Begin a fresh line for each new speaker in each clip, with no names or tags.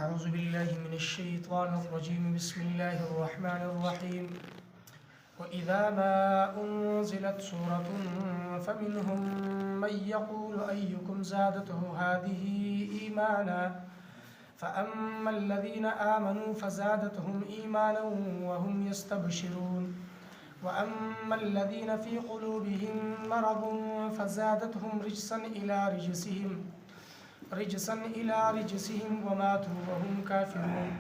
أعوذ بالله من الشيطان الرجيم بسم الله الرحمن الرحيم وإذا ما أنزلت سورة فمنهم من يقول أيكم زادته هذه إيمانا فأما الذين آمنوا فزادتهم إيمانا وهم يستبشرون وأما الذين في قلوبهم مرض فزادتهم رجسا إلى رجسهم وماتوا وهم كافرون.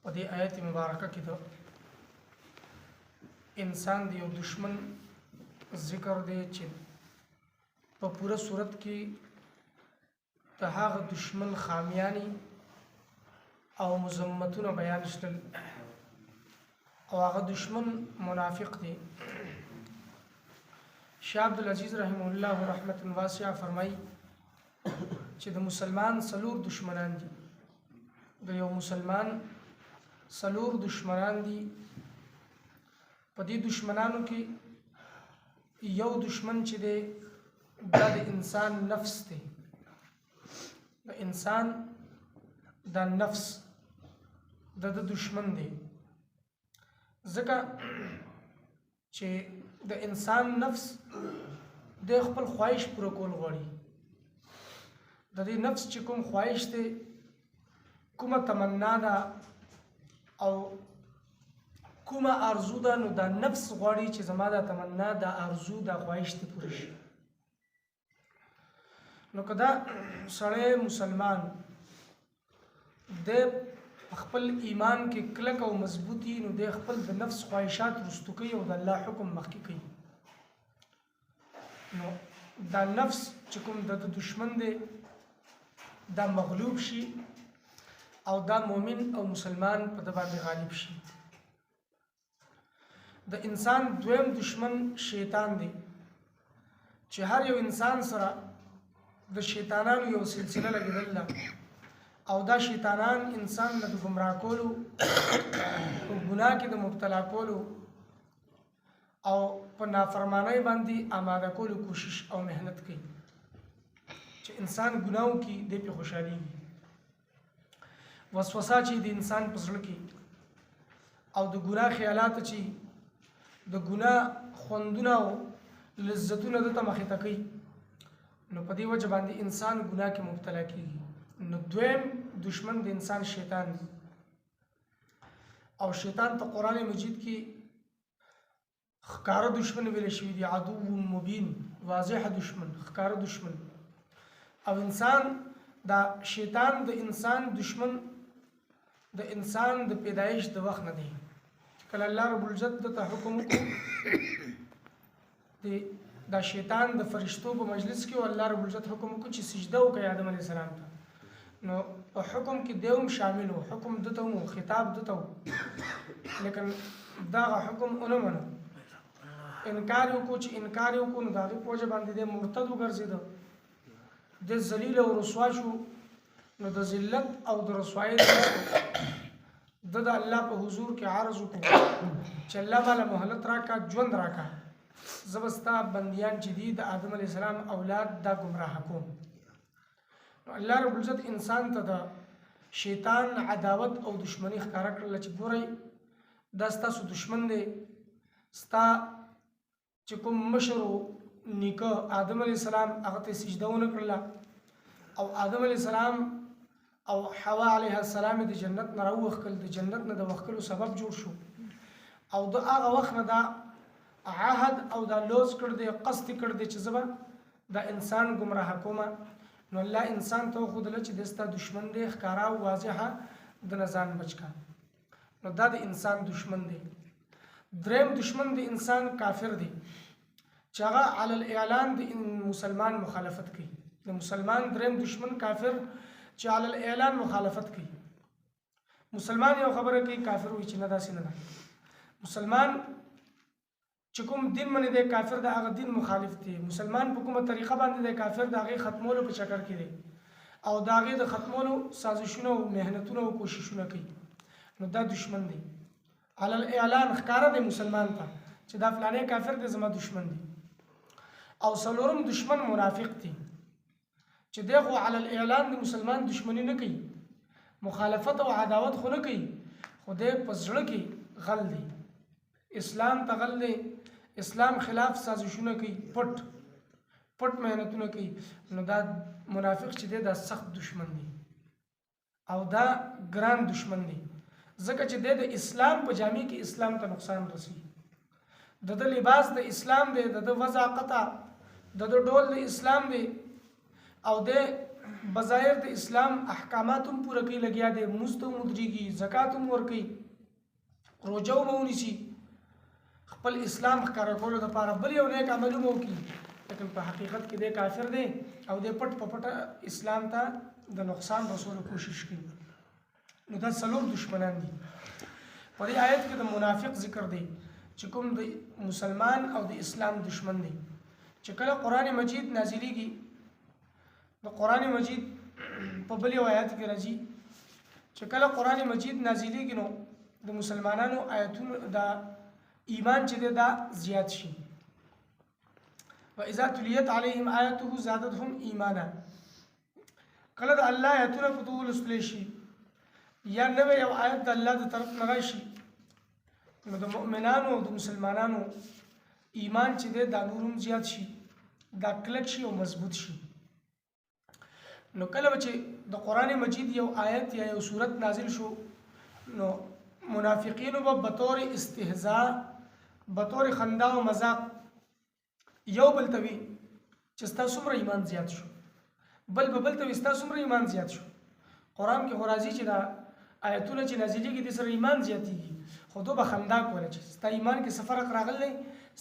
په دې آیت مبارکه کې د انسان دی او دشمن ذکر دی چې په پوره صورت کې د هغه دشمن خامیانی او مذمتونه بیان شول او هغه دشمن منافق دی. شیخ عبدالعزیز رحمه الله رحمت واسعه فرمایي چې د مسلمان څلور دشمنان دي. د یو مسلمان څلور دشمنان دي. په دې دشمنانو کې یو دشمن چې دی دا د انسان نفس دی. د انسان د نفس د دشمن دی، ځکه چې د انسان نفس د خپل خواهش پوره کول غواړي. د دې نفس چې کوم خواهش دی، کومه تمنا ده او کومه ارزو ده، نو دا نفس غواړي چې زما دا تمنا دا ارزو دا خواهش ته پوره شي. نو که دا سړی مسلمان د خپل ایمان کې کلک او مضبوطی، نو د خپل د نفس خواهشات رستو کوي او د الله حکم مخکې کوي. نو دا نفس چې کوم د دشمن دی دا مغلوب شي او دا مؤمن او مسلمان په د باندې غالب شي. د انسان دویم دشمن شیطان دی چې هر یو انسان سره د شیطانانو یو سلسله لګیدل او دا شیطانان انسان د گمراه کولو او ګناه کې د مبتلا کولو او په نافرمانی باندې آماده کولو کوشش او مهنت کوي چې انسان ګناو کې د په خوشحالي وسوسه چې د انسان په زړه کې او د ګناه خیالات چې د ګناه خوندونه او لذتونه د مخې ته کوي، نو په دې وجه باندې انسان ګناه کې مبتلا کیږي. نو دویم دشمن د انسان شیطان دی او شیطان ته قرآن مجید کې ښکاره دشمن ویل شوی دی، عدو مبین، واضح دشمن، ښکاره دشمن. او انسان دا شیطان د انسان دشمن د انسان د پیدایش د وخت نه دی. کله الله رب العزت ته حکم وکړي دا شیطان د فرشتو په مجلس کې الله رب العزت حکم وکړي چې سجده وکړي آدم علیه السلام ته، نو په حکم کې دیوم شامل وو، حکم دته وو، خطاب دته وو، لیکن دا حکم ونه منو، انکار وکړو. چې انکار وکړو نو د هغې په وجه باندې د مرتد وګرځېده، د ذلیل او رسوا شو. نو د ذلت او د رسوایۍ د الله په حضور کې عرض وکړو چې الله بالا مهلت راکا، ژوند راکا، زه به ستا بندیان چې دي د آدم علیه السلام اولاد دا ګمراه کوم. الله رب العزت انسان ته د شیطان عداوت او دشمنی ښکاره کړله چې ګورئ دا ستاسو دشمن دی. ستا چې کوم مشر نیکه آدم علیه السلام هغه ته سجده ونه کړله او آدم علیه السلام او حوا علیه السلام د جنت نه راووښکل، د جنت نه د وښکلو سبب جوړ شو او د هغه وخت نه دا عهد او دا لوز کړ دی، قصد کړ دی چې زه به دا انسان ګمراه کومه. نو الله انسان ته وښودله چې د ستا دشمن دی، ښکاره او واضحه د نه ځان بچ کا. نو دا د انسان دشمن دی. دریم دشمن د انسان کافر دی چې هغه علی الاعلان د مسلمان مخالفت کوي. د مسلمان دریم دشمن کافر چې علی الاعلان مخالفت کوي. مسلمان یو خبره کوي، کافر وایي چې نه داسې نه ده. مسلمان چې کوم دین باندې دی کافر د هغه دین مخالف دی. مسلمان په کومه طریقه باندې دی کافر د هغې ختمولو په چکر کې دی او د هغې د ختمولو سازشونه او محنتونه او کوششونه کوي. نو دا دشمن دی علی الاعلان، ښکاره دی مسلمان ته چې دا فلانی کافر دی، زما دشمن دی. او څلورم دشمن منافق دی چې دغه علی الاعلان د مسلمان دشمنی نه کوي، مخالفت او عداوت خو نه کوي، خو د پزړه کې غل دی، اسلام ته غل دی، اسلام خلاف سازشونه کوي، پټ مهنتونه کوي، نو دا منافق چې دی دا سخت دشمن دی او دا ګران دشمن دی، ځکه چې د اسلام په جامع کې اسلام ته نقصان رسي، د لباس د اسلام دی، د وضاقت د ډول د اسلام دی، او د بظاهر د اسلام احکامات هم پوره کوي، لګیا دی، مزد هم ودرېږي، زکات هم ورکوي، روژه هم ونیسي، خپل اسلام ښکاره کولو دپاره بل یو نیک عمل هم وکړي، لیکن په حقیقت کې دی کافر دی او دی پټ په پټه اسلام ته د نقصان رسولو کوشش کوي. نو دا څلور دشمنان دي. په دې آیت کې د منافق ذکر دی چې کوم د مسلمان او د اسلام دشمن دی. چې کله قرآن مجید نازلیږي، د قرآن مجید په بل یو آیت کې راځي چې کله قرآن مجید نازلیږي نو د مسلمانانو آیتونو د ایمان چې دی دا زیات شي. وَإِذَا تُلِيَتْ عَلَيْهِمْ آيَاتُهُ زَادَتْهُمْ إِيمَانًا. کله د الله آیتونه په دوه لوستلی شي یا نوی یو آیت د الله د طرف نه راشي نو د مؤمنانو او د مسلمانانو ایمان چې دی دا نور هم زیات شي، دا کلک شي او مضبوط شي. نو کله چې د قرآن مجید یو آیت یا یو سورت نازل شو نو منافقینو به بطور استهزاء، بطور خندا او مذاق یو بل ته وي چې ستا څومره ایمان زیات شو، بل ته وي ستا څومره ایمان زیات شو. قرآن کې خو راځي چې دا آیتونه چې نازلیږي دې سره ایمان زیاتېږي، خو دو به خندا کوله چې ستا ایمان کې څه فرق راغلی،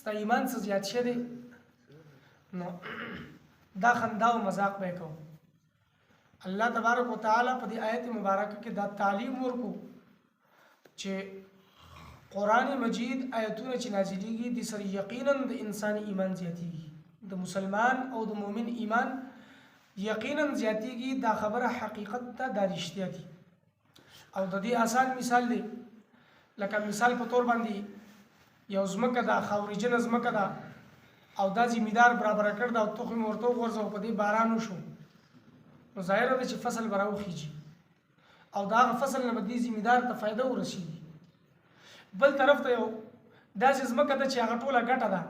ستا ایمان څه زیات شوی دی. نو دا خندا او مذاق به یې کوو. الله تبارک وتعالی په دې آیت مبارکه کې دا تعلیم ورکو چې قرآن مجید آیتونه چې نازلیږي دې سره یقینا د انسان ایمان زیاتېږي، د مسلمان او د مؤمن ایمان یقینا زیاتېږي. دا خبره حقیقت ته دا رښتیا دي. او د دې آسان مثال دی، لکه مثال په طور باندې یو ځمکه ده، خاورجنه ځمکه ده او دا زمیندار برابره کړ ده او تخم ورته وغورځوه، په دې باران وشو نو ظاهره ده چې فصل به راوخیږي او د هغه فصل نه به دې زمیندار ته فایده ورسېږي. بل طرف ته یو داسې ځمکه ده چې هغه ټوله ګټه ده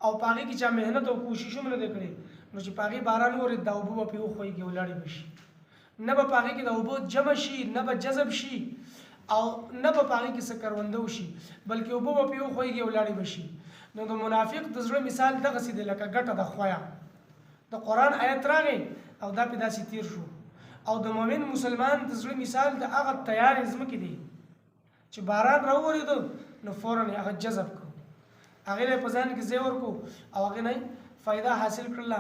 او په هغې کې چا محنت او کوشش هم نه دی کړی، نو چې په هغې باران وورېد دا اوبه به پرې وښویږي او لاړې به شي، نه به په هغې کې د اوبو جمع شي، نه به جذب شي او نه به په هغې کې څه کرونده وشي، بلکې اوبه به پرې وښویږي او لاړې به شي. نو د منافق د زړه مثال دغسې دی لکه ګټه د خویه، د قرآن آیت راغی او دا پې داسې تیر شو. او د مؤمن مسلمان د زړه مثال د هغه تیارې ځمکې دی چې باران راوورېده نو فوراً هغه جذب کړو، هغې له په ځان کې ځای ورکړو او هغې نه فایده حاصل کړله،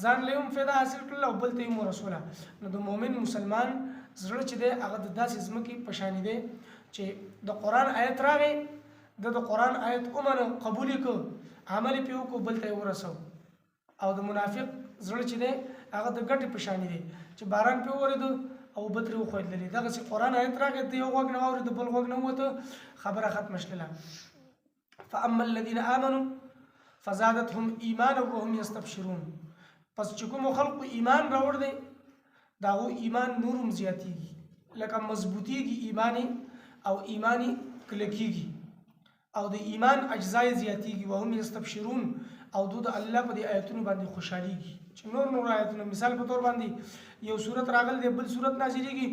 ځان له هم فایده حاصل کړله او بل ته یې هم ورسوله. نو د مؤمن مسلمان زړه چې دی هغه د داسې ځمکې په شانې دی چې د قرآن آیت راغی، د قرآن آیت ومنه، قبول یې کړو، عمل یې پرې وکړو، بل ته یې ورسو. او د منافق زړه چې دی هغه د ګټې په شانې دی چې باران پرې وورېده او اوبه ترې وښویدلې، دغسې قرآن آیت راغی د یو غوږ نه واورېد بل غوږ نه ووته، خبره ختمه شلله. فاما الذین آمنوا فزادتهم ایمانا وهم یستبشرون. پس چې کومو خلقو ایمان راوړ دی د هغو ایمان نور هم زیاتېږي، لکه مضبوطېږي ایمان او ایمان کلکېږي او د ایمان اجزای زیاتېږي. وهم یستبشرون او دو د الله په دې آیتونو باندې خوشحالېږي چې نور آیتونه مثال په طور باندې یو صورت راغلی دی، بل صورت نازلیږي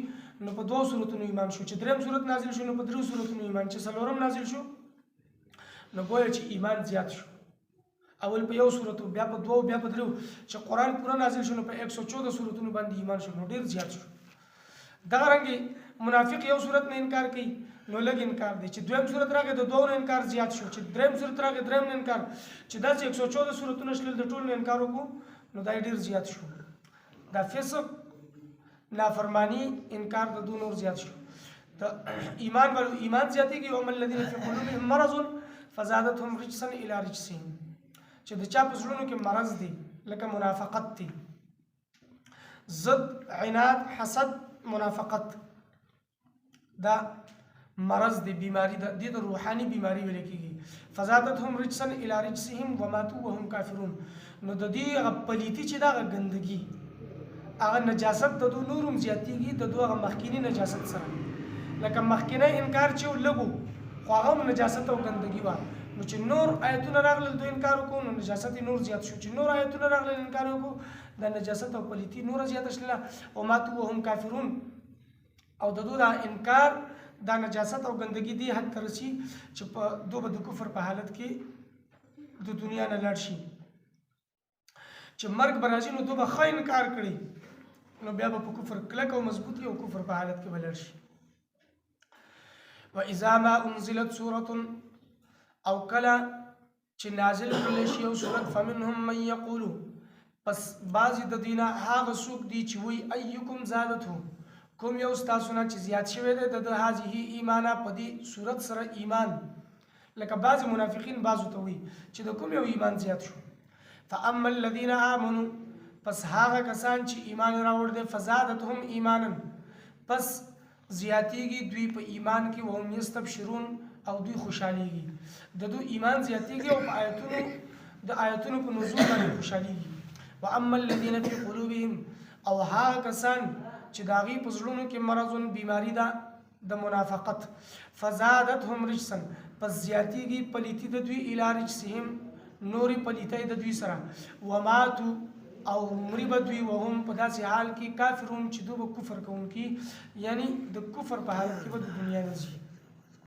نو په دوه صورتونو ایمان شو، چې درېیم صورت نازل شو نو په درېو صورتونو ایمان، چې څلورم نازل شو نو ګویا چې ایمان زیات شو. اول په یو صورتو، بیا په دوه، بیا په دریو، چې قرآن پوره نازل شو نو په 114 صورتونو باندې ایمان شو نو ډېر زیات شو. دغه رنګې منافق یو صورت نه انکار کوي نو لږ انکار دی، چې دویم صورت راغی د دوه نه انکار زیات شو، چې درېیم صورت راغی درېیم نه انکار، چې داسې 114 صورتونه شلل د ټول نه انکار وکړو نو دا ډېر زیات شو. دا فسق، نافرمانی، انکار د دوه نور زیات شو. د ایمان والو ایمان زیاتېږي. وَأَمَّا الَّذِينَ فِي قُلُوبِهِم مَرَضٌ فَزَادَتْهُمْ رِجْسًا إِلَىٰ رِجْسِهِمْ. چې د چا په زړونو کې مرض دی لکه منافقت دی، ضد، عناد، حسد، منافقت، دا مرض دی، بیماری ده، دې ته روحاني بیماری ویل کېږي. فزادتهم رجسا الی رجسهم وماتوا وهم کافرون. نو د دې هغه پلیتي چې دا هغه ګندګي هغه نجاست د دوی نورم زیاتېږي د دوی هغه مخکینی نجاست سره. لکه مخکینی انکار چې لږو خو هغه هم نجاست او ګندګي وه، نو چې نور آیتونه راغلل دوی انکار وکړو نو نجاست نور زیات شو، چې نور آیتونه راغلل انکار وکړو د نجاست او پلیتی نور زیاته شله. او ماتو وهم کافرون، او د دوی دا انکار دا نجاست او ګندګي دی حد ته رسي چې په دوی به د کفر په حالت کې د دنیا نه لاړ شي. چې مرګ به راځي نو دوی به ښه انکار کړي نو بیا به په کفر کلک او مضبوط او کفر په حالت کې به لاړ شي. وإذا ما أنزلت سورة او کله چې نازل کړل شي یو سورت فمنهم من یقول، پس بعضې د دوی نه هغه څوک دي چې وایي ایکم زادته، کوم یو ستاسو نه چې زیات شوی دی د هذه ایمانه په دې صورت سره ایمان. لکه بعضې منافقین بعضو ته وایي چې د کوم یو ایمان زیات شو. فاما الذین آمنوا، پس هغه کسان چې ایمان راوړ دی فزادتهم ایمانا، پس زیاتیږي دوی په ایمان کې وهم یستبشرون او دوی خوشحالیږي، د دوی ایمان زیاتیږي او په آیتونو په نزول باندې خوشحالیږي. واما الذین فی قلوبهم، او هغه کسان چې د هغوی په زړونو کې مرض بیماري ده د منافقت، فزادتهم رجسا، پس زیاتیږي پلیتی د دوی الی رجسهم، نورې پلیتۍ د دوی سره، وماتو او مړي به دوی وهم په داسې حال کې کافرون چې دوی به کفر کوونکي، یعنی د کفر په حالت کې به د دنیا نه ځي.